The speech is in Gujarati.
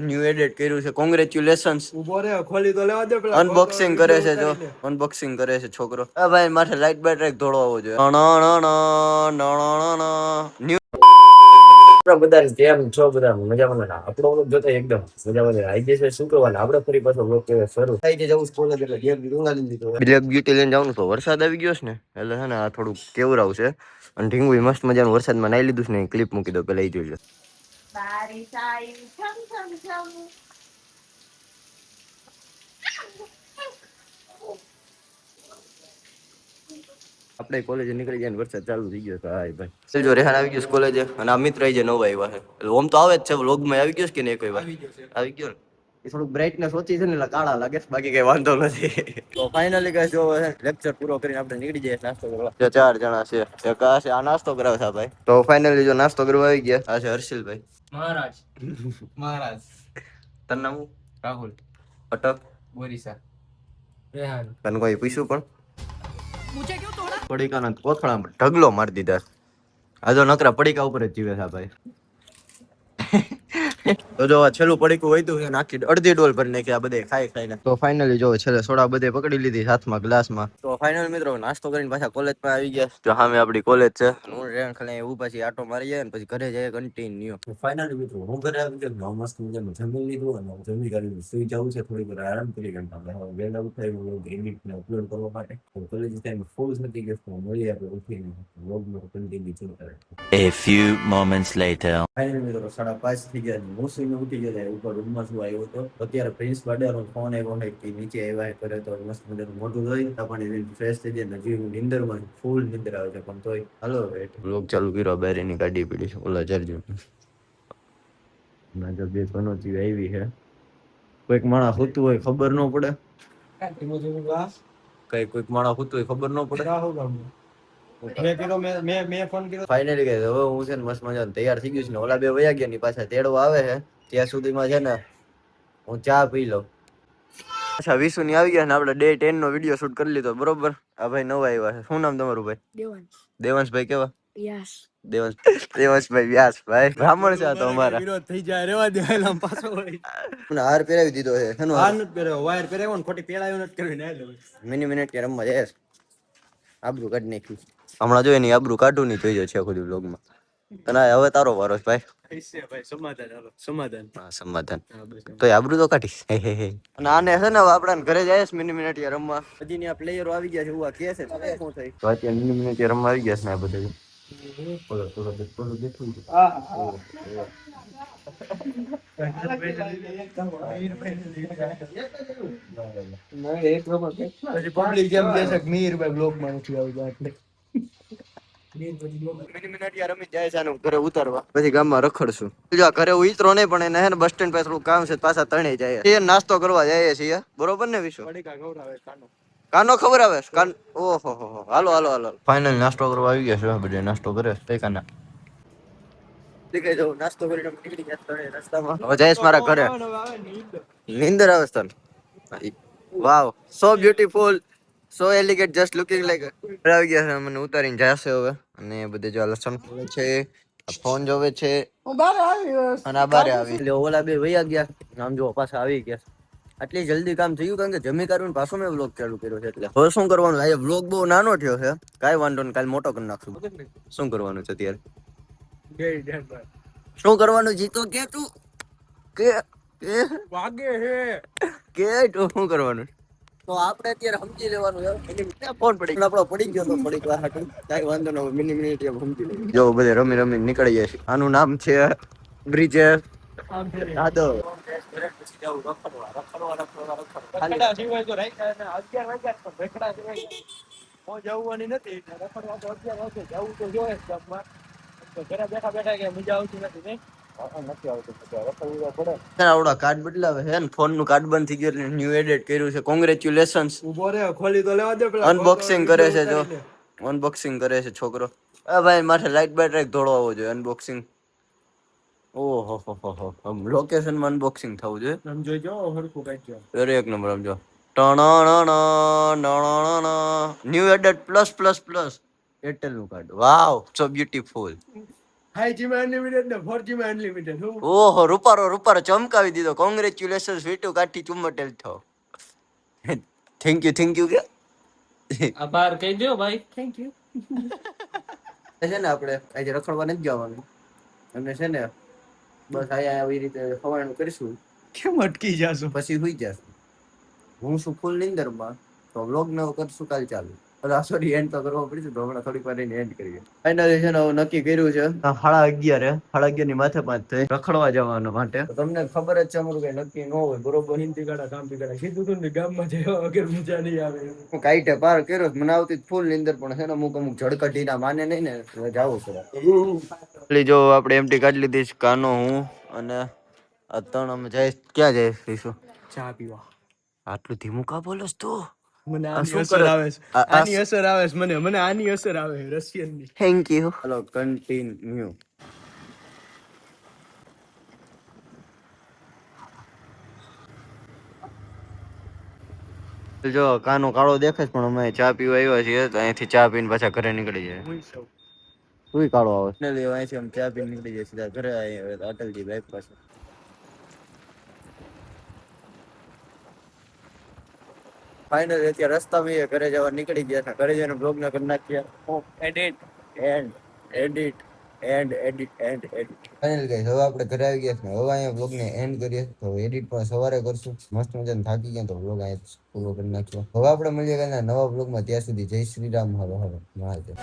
ન્યુ એડિટ કર્યું છે. કોંગ્રેચ્યુલેશન્સ. ઉભો રે, ખોલી તો લેવા દે. અનબોક્સિંગ કરે છે જો. અનબોક્સિંગ કરે છે છોકરો. આ ભાઈ માથે લાઈટ બેટરી ધોળો હોવો જોઈએ. બધા કેમ છો? બધા મજામાં? આપણો વ્લોગ જોતા એકદમ મજામાં આવી જશે. શું કરવાનું આપણે ફરી પાછો વ્લોગ શરૂ થાય છે. જવું કોલેજ એટલે ગેમ ડુંગાલી દીધો. બ્લેક બ્યુટી લઈને જવાનું તો વરસાદ આવી ગયો છે ને એટલે છે ને આ થોડુંક કેવું આવશે. અને ઢીંગુ મસ્ત મજાનું વરસાદમાં નાઈ લીધું છે ને ક્લિપ મૂકી દો પેલા એ જોઈ લો. બારીશ આઈ છમ છમ છમ. આપણે કોલેજ નીકળી જાય ને વરસાદ ચાલુ થઈ ગયો. હાય ભાઈ જો રેહાન આવી ગયો કોલેજે અને આ મિત્ર આવી જાય નવા આવ્યા છે. એટલે ઓમ તો આવે જ છે વ્લોગમાં આવી ગયો છે કે નહીં કોઈ વાર આવી ગયો ને. એ થોડુંક બ્રાઇટનેસ ઓછી છે ને એટલે કાળા લાગે છે, બાકી કઈ વાંધો નથી. તો ફાઇનલી ગાઈસ જો લેક્ચર પૂરો કરીને આપણે નીકળી જઈએ નાસ્તો કરવા. જો 4 જણા છે. એક આ છે, આ નાસ્તો કરાવે છે ભાઈ. તો ફાઇનલી જો નાસ્તો કરવા આવી ગયા. આ છે હર્ષિલભાઈ મહારાજ. તન નામ રાહુલ. અટક બોરીસા. રેહાન. તને કોઈ પૂછ્યું પણ પડીકાના કોથળામાં ઢગલો મારી દીધા. આ જો નકરા પડીકા ઉપર જ જીવે છે ભાઈ. તો જો છેલ્લું પડીકું વૈતું છે નાખી અડધી ડોલ ભરી નાખી આ બધે ખાઈ ખાઈને. તો ફાઇનલી જો છેલ્લે સોડા બધે પકડી લીધી હાથમાં ગ્લાસમાં. તો ફાઇનલ મિત્રો નાસ્તો કરીને પાછા કોલેજમાં આવી ગયા. જો સામે આપણી કોલેજ છે. હું રેણ ખાલી ઊભા છીએ, આટો મારી જાય ને પછી ઘરે જઈએ કન્ટિન્યુ. ફાઇનલી મિત્રો હું ઘરે આવી ગયો. મસ્ત મજાનું જમી લીધું અને જમી કરીને સુઈ જવું છે. થોડી વાર આરામ કરી વહેલા ઉઠાવી એડિટ ને અપલોડ કરવા માટે. કોલેજ ટાઈમ ફૂલ થતી ગયો. મળી આપણે ઉઠીને વ્લોગમાં કન્ટિન્યુ ચાલુ. A few moments later. Finally મિત્રો 5:30 થઈ ગયા. મોસીને ઉઠી ગયા ઉપર રૂમમાં શું આવ્યો હતો. અત્યારે પ્રિન્સ બાડેનો ફોન આવ્યો હોય કે નીચે આવ્યા કરે તો મસ્ત મજાનું મોટું જોઈ પણ ફ્રેશ થઈ જાય. હજી નિંદરમાં ફૂલ નિંદર આવે છે પણ તોય હાલો વ્લોગ ચાલુ કર્યો. બેરીની ગાડી પડી છે ઓલા ચાર્જર ના જો બે પનોતી આવી છે. કોઈક માણસ હોતું હોય ખબર ન પડે. કોઈક માણસ હોતું હોય ખબર ન પડે. ફાઇનલી ગઈ હવે હું છે ને મસ્ત મજાનું તૈયાર થઈ ગયું છે ને ઓલા બે વયા ગયા ની પાછા તેડવા આવે છે. ત્યાં સુધીમાં છે ને હું ચા પી લઉં. અચ્છા વિસુ ની આવી ગયા ને આપણે ડે 10 નો વિડીયો શૂટ કરી લીધો બરોબર. આ ભાઈ નવા આવ્યા છે. શું નામ તમારું ભાઈ? દેવાંશભાઈ. કેવા? દેવાંશભાઈ વ્યાસ ભાઈ બ્રાહ્મણ છે તો અમારા વિરોધ થઈ જાય. રેવા દે આમ પાછો હોય. હાર પહેરાવી દીધો છે. એનો હાર નથી પહેરાવ્યો, વાયર પહેરાવ્યો ને ખોટી પેળાયો નથી કરવી ને મિનિટ કે રમવા જાય. આબરૂ કાઢી નાખ્યું હમણાં જો એની આબરૂ કાઢું નહીં જોઈએ છે ખુદ વ્લોગમાં. તને હવે તારો વારો છે ભાઈ. સમાધાન. તો આબરૂ તો કાઢીશ. અને આને છે ને આપણા ઘરે જાય છે મિનિટ રમવા. હજી ની આ પ્લેયરો આવી ગયા છે એવું આ કે છે. શું થાય તો અત્યારે મિનિટ રમવા આવી ગયા છે ને આ બધા. ઘરે ઉતારવા પછી ગામમાં રખડશું. ઘરે ઉતરો નહીં પણ એને હે ને બસ સ્ટેન્ડ પાસે થોડું કામ છે પાછા તણે જાય. એ નાસ્તો કરવા જાય છીએ બરોબર ને વિશ્વ? કાનો ખબર આવે કાન. ઓહો હાલો હાલો હાલો. ફાઇનલ નાસ્તો કરવા આવી ગયા છે. બધે નાસ્તો કરે છે કાના. નાસ્તો કરીને નીકળી ગયા રસ્તામાં. હવે જઈશ મારા ઘરે. નીંદર આવે છે તને? Wow so beautiful so elegant just looking like. આવી ગયા છે મને ઉતારીને જશે હવે. અને બધે જો લસણ ખોલે છે, ફોન જોવે છે અને આ બારે આવી. એટલે ઓલા બે વયા ગયા આમ જો પાછા આવી ગયા. આટલી જલ્દી કામ થયું કારણ કે જમી કાઢીને પાછો મેં વ્લોગ ચાલુ કર્યો છે. એટલે હવે શું કરવાનું? આ વ્લોગ બહુ નાનો થયો છે. કાંઈ વાંધો નહીં, કાલે મોટો કરી નાખશું. શું કરવાનું છે અત્યારે? શું કરવાનું જીતો કે તું કે વાગે હે કે તું શું કરવાનું? તો આપણે અત્યારે સમજી લેવાનું ફોન પડી આપણો પડી ગયો તો પડી ગયો હાટું કાંઈ વાંધો ન હોય. મિનિટ સમજી લે. જો બધે રમી રમી નીકળી જાય છે. આનું નામ છે બ્રિજે દાદો. જવાની નથી આવડા કાર્ડ બદલાવે છે ને ફોન નું કાર્ડ બંધ થઈ ગયું એટલે ન્યુ એડિટ કર્યું છે. કોંગ્રેચ્યુલેશન્સ. ઉભો રે, ખોલી તો લેવા દે. અનબોક્સિંગ કરે છે જો. અનબોક્સિંગ કરે છે છોકરો. આ ભાઈ માથે લાઈટ બેટરી ધોળો હોવો જોઈએ. અનબોક્સિંગ. ઓહો લોકેશન માં અનબોક્સિંગ થવું જોઈએ. સમજો જો હરખું કાઢજો. અરે એક નંબર સમજો. ન્યુ એડેડ પ્લસ એરટેલ નું કાર્ડ. વાવ સો બ્યુટીફુલ. 5G માં અનલિમિટેડ ને 4G માં અનલિમિટેડ હું ઓહો રૂપારો ચમકાવી દીધો. કોંગ્રેચ્યુલેશન સ્વીટુ કાઠી ચુમ્મટેલ થો. થેન્ક યુ કે આભાર કહી દો ભાઈ થેન્ક યુ છે ને આપણે આજે રખડવા નથી જવાનું અને છે ને બસ આયા આવી રીતે ખવાનું કરીશું કેમ અટકી જાશો પછી સુઈ જશું. હું શું ફૂલ નીંદરમાં તો વ્લોગ નવો કરશું કાલ ચાલુ. સોરી એન્ડ તો કરવો પડશે તો હમણાં થોડીક વાર એન્ડ કરીએ. ફાઇનલી છે ને હવે નક્કી કર્યું છે 11:30 ની માથે 5 થઈ રખડવા જવાનો માટે. તમને ખબર જ છે અમારું કઈ નક્કી ન હોય બરોબર. હિન્દી ગાડા કામ પીગાડા કીધું તું ને ગામમાં જવા વગર મજા નહીં આવે હું કાઈટે પાર કર્યો મને આવતી ફૂલ નીંદર પણ છે ને અમુક ઝડકટીના માને નહીં ને જાવું પડે. જો આપણે એમટી કાઢી લીધી છે કાનો હું અને આ ત્રણ અમે જઈશ. ક્યાં જઈશ રહીશું? ચા પીવા આટલું ધીમું કા બોલસ તું? મને આ આની શું અસર કરે? આવે છે આની અસર આવે છે મને આની અસર આવે રશિયન ની થેન્ક યુ. Hello continue. જો કાનો કાળો દેખાય છે પણ અમે ચા પીવા આવ્યા છીએ તો અહીંથી ચા પીને પાછા ઘરે નીકળી જાય. તું કાળો આવે ને લે અહીંથી અમે ચા પીને નીકળી જાય સીધા ઘરે આવ્યા અટલજી બાઈક પાસે. ફાઇનલ અત્યારે રસ્તામાં ઘરે જવા નીકળી ગયા હતા. ઘરે જઈને બ્લોગ ના કરી નાખ્યા. એડિટ ફાઇનલ ગાઈસ હવે આપણે ઘરે આવી ગયા છે. હવે અહીંયા બ્લોગ ને એન્ડ કરીએ તો એડિટ પણ સવારે કરશું. મસ્ત મજાને થાકી ગયા તો બ્લોગ અહીંયા પૂરો કરી નાખ્યો. હવે આપણે મળીએ કાલના નવા બ્લોગમાં. ત્યાં સુધી જય શ્રી રામ. હર હર મહાદેવ.